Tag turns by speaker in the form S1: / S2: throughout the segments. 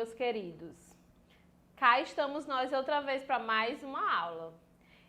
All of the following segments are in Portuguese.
S1: meus queridos! Cá estamos nós outra vez para mais uma aula.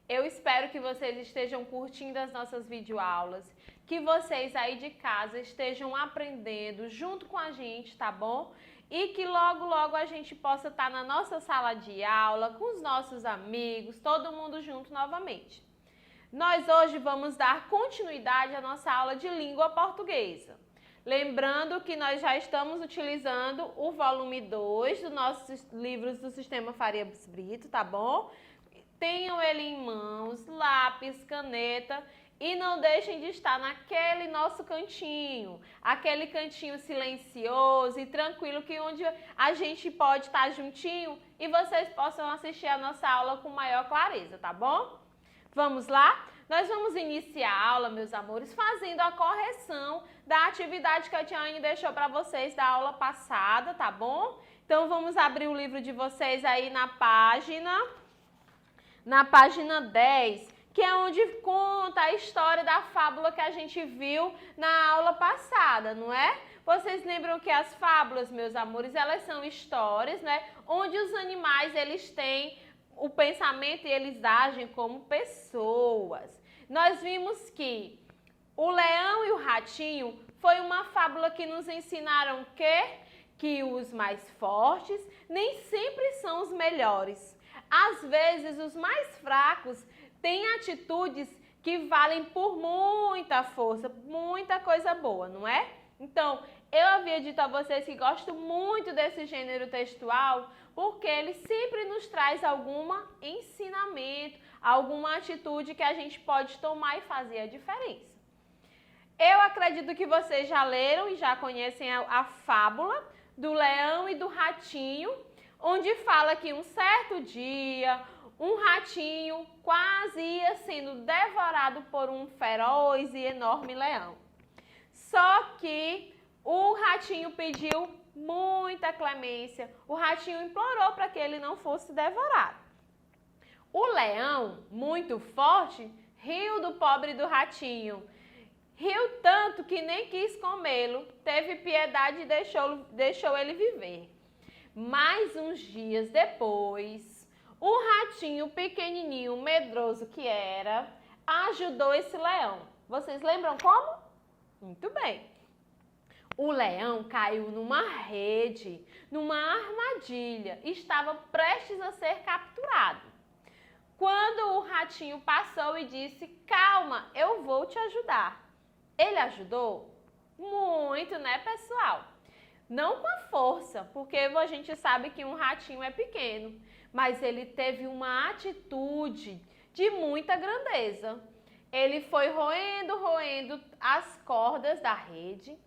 S1: Eu espero que vocês estejam curtindo as nossas videoaulas, que vocês aí de casa estejam aprendendo junto com a gente, tá bom? E que logo, logo a gente possa estar na nossa sala de aula, com os nossos amigos, todo mundo junto novamente. Nós hoje vamos dar continuidade à nossa aula de língua portuguesa. Lembrando que nós já estamos utilizando o volume 2 dos nossos livros do Sistema Farias Brito, tá bom? Tenham ele em mãos, lápis, caneta e não deixem de estar naquele nosso cantinho, aquele cantinho silencioso e tranquilo que onde a gente pode estar juntinho e vocês possam assistir a nossa aula com maior clareza, tá bom? Vamos lá? Nós vamos iniciar a aula, meus amores, fazendo a correção da atividade que a Tiane deixou para vocês da aula passada, tá bom? Então, vamos abrir o livro de vocês aí na página 10, que é onde conta a história da fábula que a gente viu na aula passada, não é? Vocês lembram que as fábulas, meus amores, elas são histórias, né? Onde os animais, eles têm o pensamento e eles agem como pessoas. Nós vimos que o leão e o ratinho foi uma fábula que nos ensinaram que os mais fortes nem sempre são os melhores. Às vezes, os mais fracos têm atitudes que valem por muita força, muita coisa boa, não é? Então, eu havia dito a vocês que gosto muito desse gênero textual porque ele sempre nos traz algum ensinamento, alguma atitude que a gente pode tomar e fazer a diferença. Eu acredito que vocês já leram e já conhecem a fábula do leão e do ratinho, onde fala que um certo dia um ratinho quase ia sendo devorado por um feroz e enorme leão. Só que o ratinho pediu muita clemência, o ratinho implorou para que ele não fosse devorado. O leão, muito forte, riu do pobre do ratinho. Riu tanto que nem quis comê-lo, teve piedade e deixou ele viver. Mais uns dias depois, o ratinho pequenininho, medroso que era, ajudou esse leão. Vocês lembram como? Muito bem. O leão caiu numa rede, numa armadilha, e estava prestes a ser capturado. Quando o ratinho passou e disse, calma, eu vou te ajudar. Ele ajudou? Muito, né, pessoal? Não com a força, porque a gente sabe que um ratinho é pequeno, mas ele teve uma atitude de muita grandeza. Ele foi roendo as cordas da rede,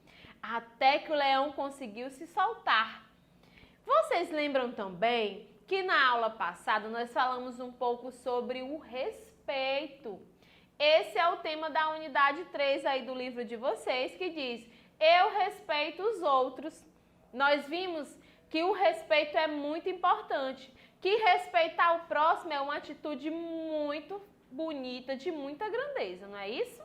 S1: até que o leão conseguiu se soltar. Vocês lembram também que na aula passada nós falamos um pouco sobre o respeito. Esse é o tema da unidade 3 aí do livro de vocês, que diz, eu respeito os outros. Nós vimos que o respeito é muito importante, que respeitar o próximo é uma atitude muito bonita, de muita grandeza, não é isso?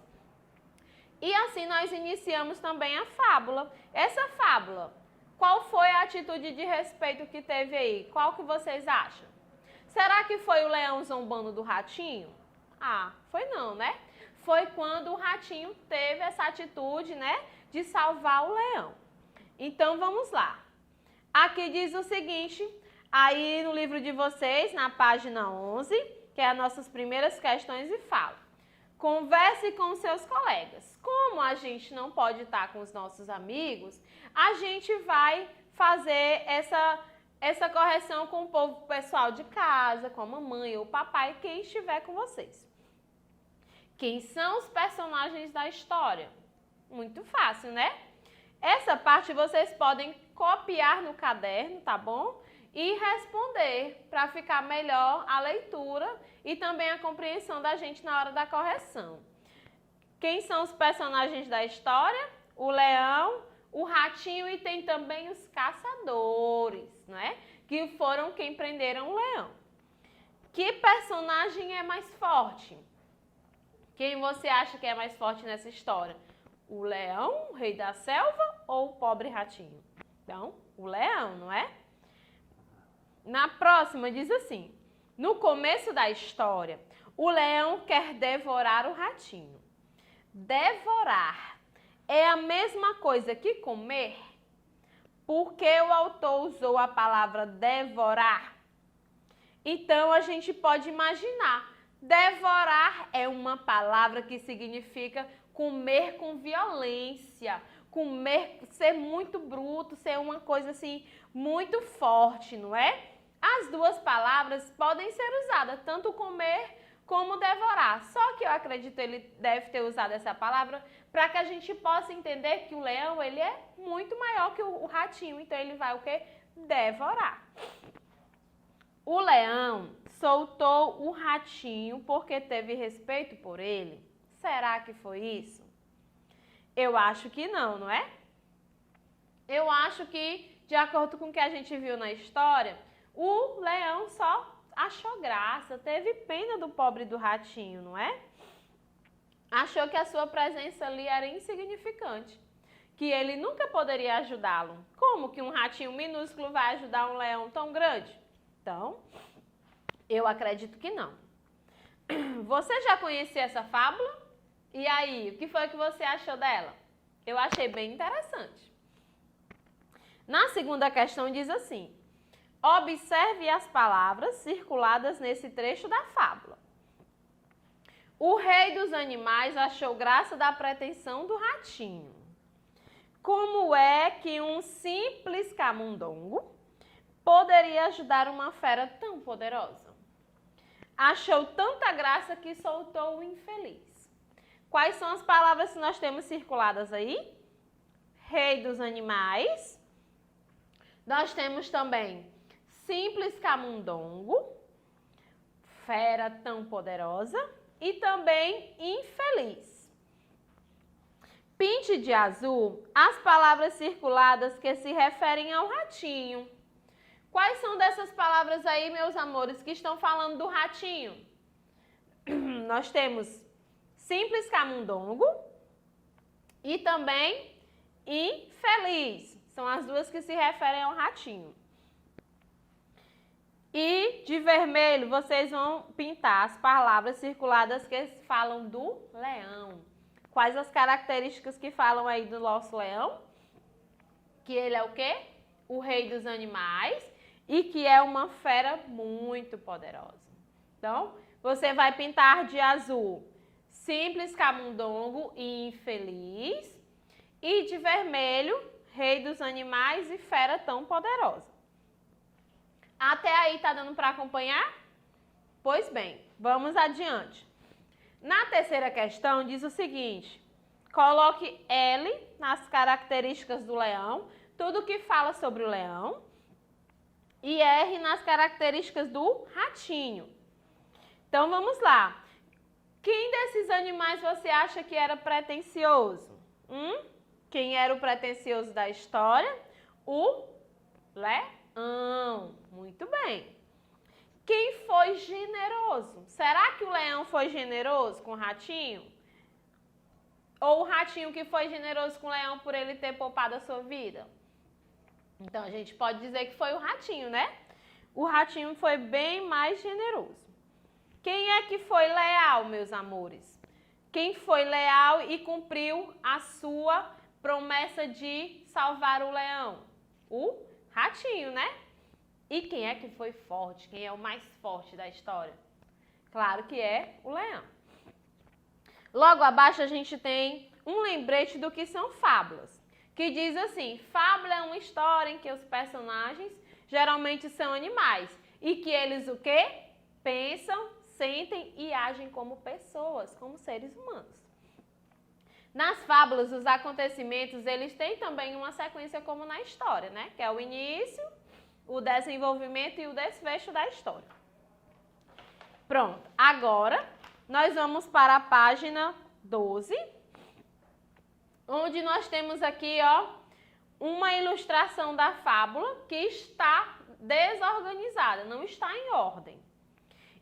S1: E assim nós iniciamos também a fábula. Essa fábula, qual foi a atitude de respeito que teve aí? Qual que vocês acham? Será que foi o leão zombando do ratinho? Ah, foi não, né? Foi quando o ratinho teve essa atitude, né, de salvar o leão. Então, vamos lá. Aqui diz o seguinte, aí no livro de vocês, na página 11, que é as nossas primeiras questões e fala. Converse com seus colegas. Como a gente não pode estar com os nossos amigos, a gente vai fazer essa correção com o povo pessoal de casa, com a mamãe ou o papai, quem estiver com vocês. Quem são os personagens da história? Muito fácil, né? Essa parte vocês podem copiar no caderno, tá bom? E responder para ficar melhor a leitura e também a compreensão da gente na hora da correção. Quem são os personagens da história? O leão, o ratinho e tem também os caçadores, né? Que foram quem prenderam o leão. Que personagem é mais forte? Quem você acha que é mais forte nessa história? O leão, o rei da selva ou o pobre ratinho? Então, o leão, não é? Na próxima diz assim: no começo da história, o leão quer devorar o ratinho. Devorar é a mesma coisa que comer? Por que o autor usou a palavra devorar? Então, a gente pode imaginar, devorar é uma palavra que significa comer com violência, comer, ser muito bruto, ser uma coisa assim, muito forte, não é? As duas palavras podem ser usadas, tanto comer como devorar. Só que eu acredito que ele deve ter usado essa palavra para que a gente possa entender que o leão, ele é muito maior que o ratinho, então ele vai o quê? Devorar. O leão soltou o ratinho porque teve respeito por ele? Será que foi isso? Eu acho que não, não é? Eu acho que, de acordo com o que a gente viu na história, o leão só achou graça, teve pena do pobre do ratinho, não é? Achou que a sua presença ali era insignificante, que ele nunca poderia ajudá-lo. Como que um ratinho minúsculo vai ajudar um leão tão grande? Então, eu acredito que não. Você já conhecia essa fábula? E aí, o que foi que você achou dela? Eu achei bem interessante. Na segunda questão diz assim: observe as palavras circuladas nesse trecho da fábula. O rei dos animais achou graça da pretensão do ratinho. Como é que um simples camundongo poderia ajudar uma fera tão poderosa? Achou tanta graça que soltou o infeliz. Quais são as palavras que nós temos circuladas aí? Rei dos animais. Nós temos também simples camundongo, fera tão poderosa, e também infeliz. Pinte de azul as palavras circuladas que se referem ao ratinho. Quais são dessas palavras aí, meus amores, que estão falando do ratinho? Nós temos simples camundongo e também infeliz. São as duas que se referem ao ratinho. E de vermelho, vocês vão pintar as palavras circuladas que falam do leão. Quais as características que falam aí do nosso leão? Que ele é o quê? O rei dos animais e que é uma fera muito poderosa. Então, você vai pintar de azul simples camundongo e infeliz. E de vermelho, rei dos animais e fera tão poderosa. Até aí tá dando para acompanhar? Pois bem, vamos adiante. Na terceira questão diz o seguinte: coloque L nas características do leão, tudo que fala sobre o leão, e R nas características do ratinho. Então vamos lá. Quem desses animais você acha que era pretensioso? Quem era o pretensioso da história? O leão. Muito bem. Quem foi generoso? Será que o leão foi generoso com o ratinho? Ou o ratinho que foi generoso com o leão por ele ter poupado a sua vida? Então, a gente pode dizer que foi o ratinho, né? O ratinho foi bem mais generoso. Quem é que foi leal, meus amores? Quem foi leal e cumpriu a sua promessa de salvar o leão? O ratinho, né? E quem é que foi forte? Quem é o mais forte da história? Claro que é o leão. Logo abaixo a gente tem um lembrete do que são fábulas, que diz assim: fábula é uma história em que os personagens geralmente são animais e que eles o quê? Pensam, sentem e agem como pessoas, como seres humanos. Nas fábulas, os acontecimentos, eles têm também uma sequência como na história, né? Que é o início, o desenvolvimento e o desfecho da história. Pronto, agora nós vamos para a página 12, onde nós temos aqui, ó, uma ilustração da fábula que está desorganizada, não está em ordem.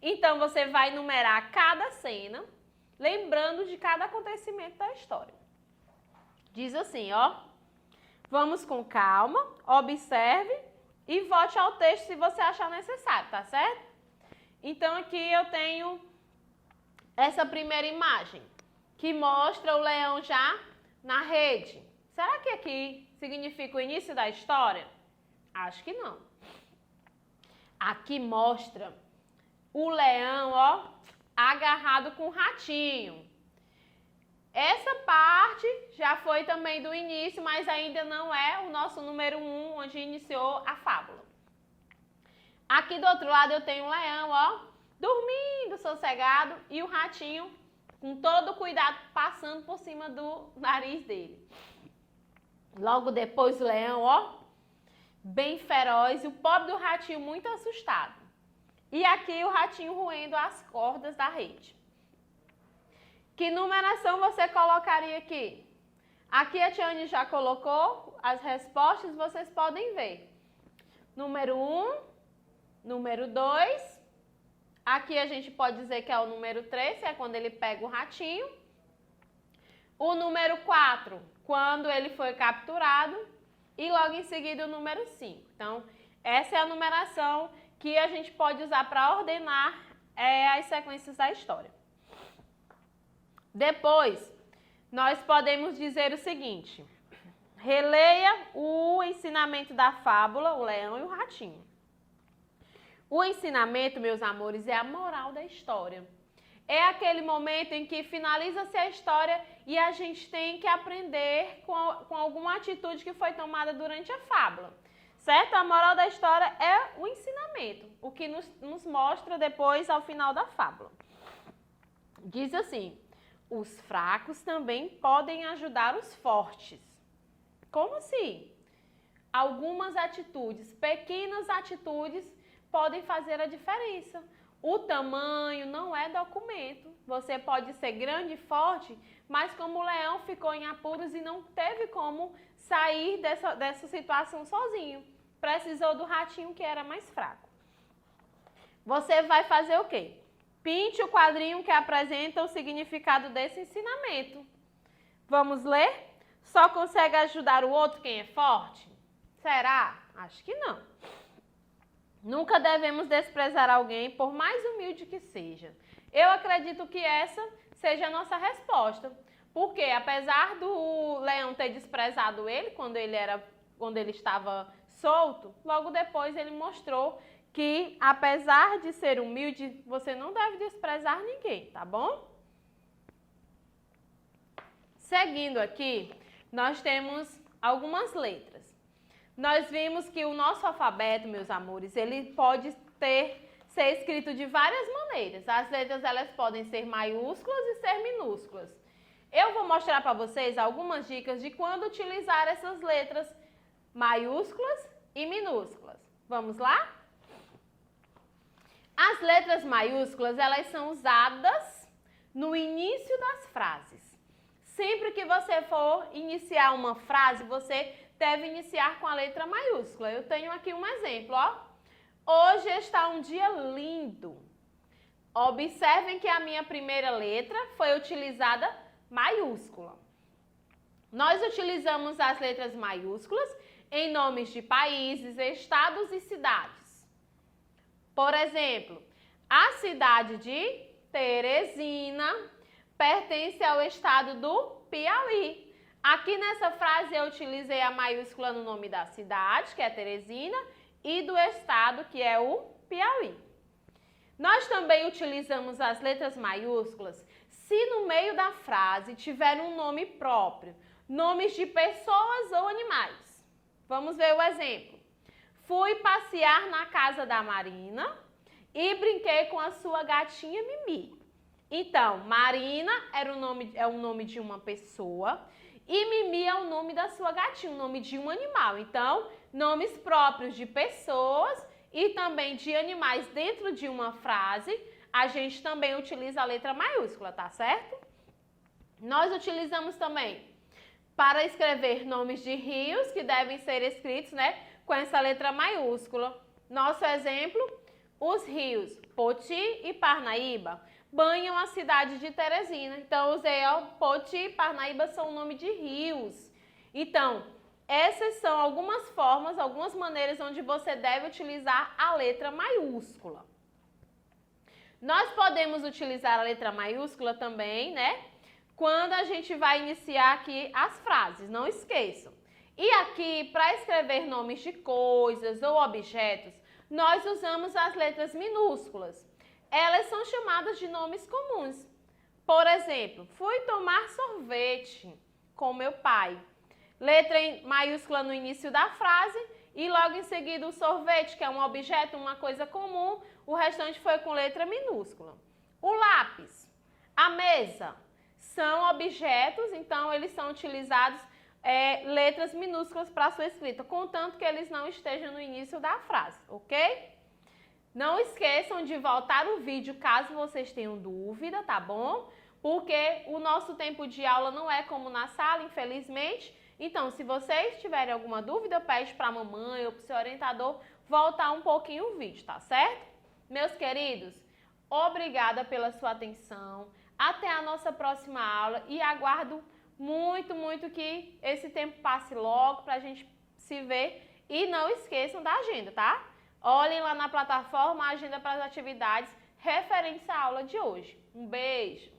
S1: Então, você vai numerar cada cena, lembrando de cada acontecimento da história. Diz assim, ó: vamos com calma, observe e volte ao texto se você achar necessário, tá certo? Então aqui eu tenho essa primeira imagem, que mostra o leão já na rede. Será que aqui significa o início da história? Acho que não. Aqui mostra o leão, ó, agarrado com o ratinho. Essa parte já foi também do início, mas ainda não é o nosso número 1, onde iniciou a fábula. Aqui do outro lado eu tenho um leão, ó, dormindo, sossegado, e o ratinho, com todo cuidado, passando por cima do nariz dele. Logo depois o leão, ó, bem feroz, e o pobre do ratinho muito assustado. E aqui o ratinho roendo as cordas da rede. Que numeração você colocaria aqui? Aqui a Tiane já colocou as respostas, vocês podem ver. Número 1, número 2, aqui a gente pode dizer que é o número 3, que é quando ele pega o ratinho. O número 4, quando ele foi capturado. E logo em seguida o número 5. Então, essa é a numeração que a gente pode usar para ordenar as sequências da história. Depois, nós podemos dizer o seguinte: releia o ensinamento da fábula, o leão e o ratinho. O ensinamento, meus amores, é a moral da história. É aquele momento em que finaliza-se a história e a gente tem que aprender com alguma atitude que foi tomada durante a fábula. Certo? A moral da história é o ensinamento, o que nos mostra depois ao final da fábula. Diz assim: os fracos também podem ajudar os fortes. Como assim? Algumas atitudes, pequenas atitudes, podem fazer a diferença. O tamanho não é documento. Você pode ser grande e forte, mas como o leão ficou em apuros e não teve como sair dessa situação sozinho, precisou do ratinho que era mais fraco. Você vai fazer o quê? Pinte o quadrinho que apresenta o significado desse ensinamento. Vamos ler? Só consegue ajudar o outro quem é forte? Será? Acho que não. Nunca devemos desprezar alguém, por mais humilde que seja. Eu acredito que essa seja a nossa resposta. Porque, apesar do leão ter desprezado ele quando ele estava solto, logo depois ele mostrou que, apesar de ser humilde, você não deve desprezar ninguém, tá bom? Seguindo aqui, nós temos algumas letras. Nós vimos que o nosso alfabeto, meus amores, ele pode ser escrito de várias maneiras. As letras, elas podem ser maiúsculas e ser minúsculas. Eu vou mostrar para vocês algumas dicas de quando utilizar essas letras maiúsculas e minúsculas. Vamos lá? As letras maiúsculas, elas são usadas no início das frases. Sempre que você for iniciar uma frase, você deve iniciar com a letra maiúscula. Eu tenho aqui um exemplo, ó. Hoje está um dia lindo. Observem que a minha primeira letra foi utilizada maiúscula. Nós utilizamos as letras maiúsculas em nomes de países, estados e cidades. Por exemplo, a cidade de Teresina pertence ao estado do Piauí. Aqui nessa frase eu utilizei a maiúscula no nome da cidade, que é Teresina, e do estado, que é o Piauí. Nós também utilizamos as letras maiúsculas se no meio da frase tiver um nome próprio, nomes de pessoas ou animais. Vamos ver o exemplo. Fui passear na casa da Marina e brinquei com a sua gatinha Mimi. Então, Marina é o nome de uma pessoa e Mimi é o nome da sua gatinha, o nome de um animal. Então, nomes próprios de pessoas e também de animais dentro de uma frase, a gente também utiliza a letra maiúscula, tá certo? Nós utilizamos também para escrever nomes de rios que devem ser escritos, né, com essa letra maiúscula. Nosso exemplo, os rios Poti e Parnaíba banham a cidade de Teresina. Então, usei, ó, Poti e Parnaíba são o nome de rios. Então, Essas são algumas formas, algumas maneiras onde você deve utilizar a letra maiúscula. Nós podemos utilizar a letra maiúscula também, né? Quando a gente vai iniciar aqui as frases, não esqueçam. E aqui, para escrever nomes de coisas ou objetos, nós usamos as letras minúsculas. Elas são chamadas de nomes comuns. Por exemplo, fui tomar sorvete com meu pai. Letra maiúscula no início da frase e logo em seguida o sorvete, que é um objeto, uma coisa comum, o restante foi com letra minúscula. O lápis, a mesa, são objetos, então eles são utilizados letras minúsculas para sua escrita, contanto que eles não estejam no início da frase, ok? Não esqueçam de voltar o vídeo caso vocês tenham dúvida, tá bom? Porque o nosso tempo de aula não é como na sala, infelizmente. Então, se vocês tiverem alguma dúvida, pede para a mamãe ou para o seu orientador voltar um pouquinho o vídeo, tá certo? Meus queridos, obrigada pela sua atenção. Até a nossa próxima aula e aguardo muito que esse tempo passe logo para a gente se ver. E não esqueçam da agenda, tá? Olhem lá na plataforma a agenda para as atividades referentes à aula de hoje. Um beijo!